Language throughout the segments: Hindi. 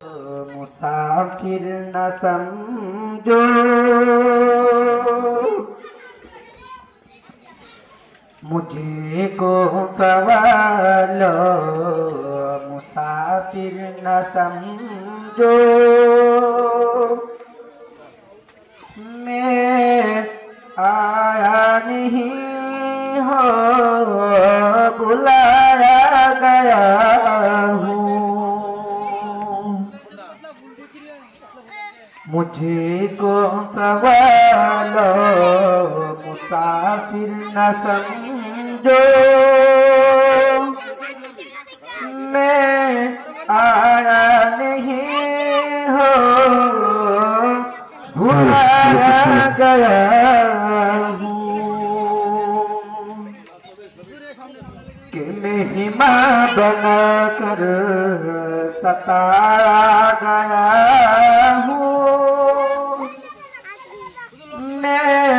मुसाफिर न समझो मुझे को सवालो, मुसाफिर न समझो मैं आया नहीं हो बुलाया गया हूँ। मुझे को सवालो मुसाफिर न समझो मैं आया नहीं हो बुलाया गया हूँ। कि मेहमान बनाकर सताया गया हूँ। मैं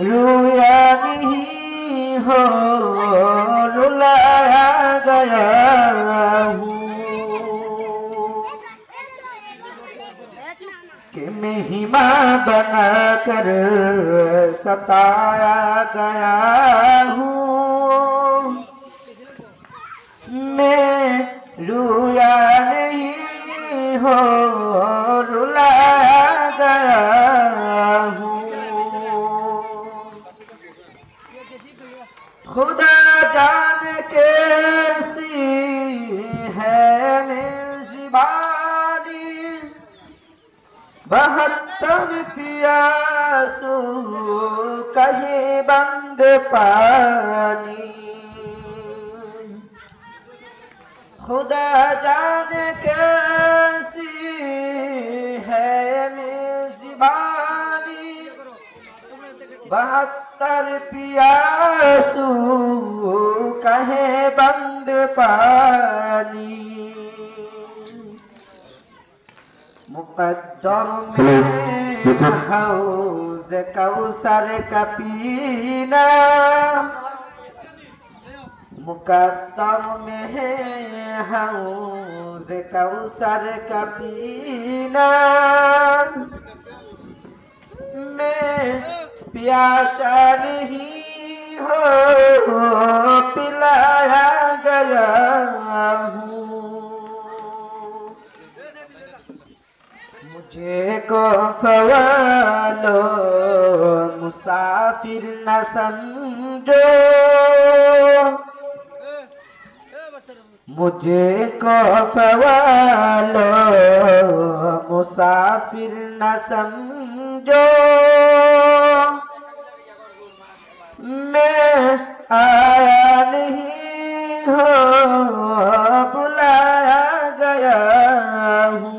रोया नहीं हो रुलाया गया हूँ। कि मेहमान बनाकर सताया गया हूँ। मैं रोया नहीं हो रुलाया गया हूँ। खुदा जाने कैसी है मेज़बानी, 72 प्यासों कहीं बंद पानी। खुदा जाने कैसी है मेज़बानी, 72 प्यासों कहे बंद पानी। मुक़द्दर में हौज़ कौसर का पीना, मुक़द्दर में है हौज़ कौसर का पीना। मैं प्यासा नहीं हो पिलाया गया हूँ। मुझे को सवालो मुसाफिर न समझो, मुझे को सवालो मुसाफिर न समझो मैं आया नहीं हो बुलाया गया हूँ।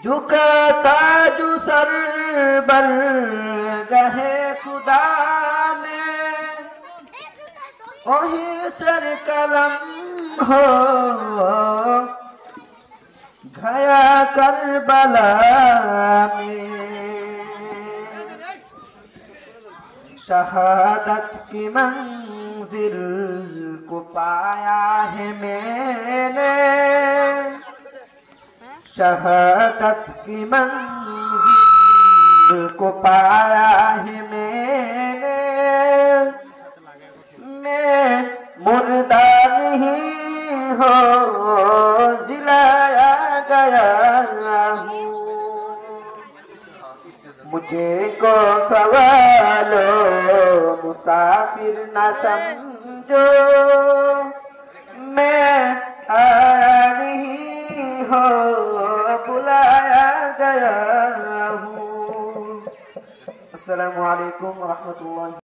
झुकाता जो सर बर गहे खुदा में, वही सर कलम हो गया करबला में। शहादत की मंजिल को पाया है मैंने, शहादत की मंजिल को पाया है मैंने। मैं मुर्दा नहीं हो जिलाया गया हूँ। मुझे को सवालो मुसाफिर न समझो मैं आया नहीं हो बुलाया गया हूँ। अस्सलामु अलैकुम व रहमतुल्लाह।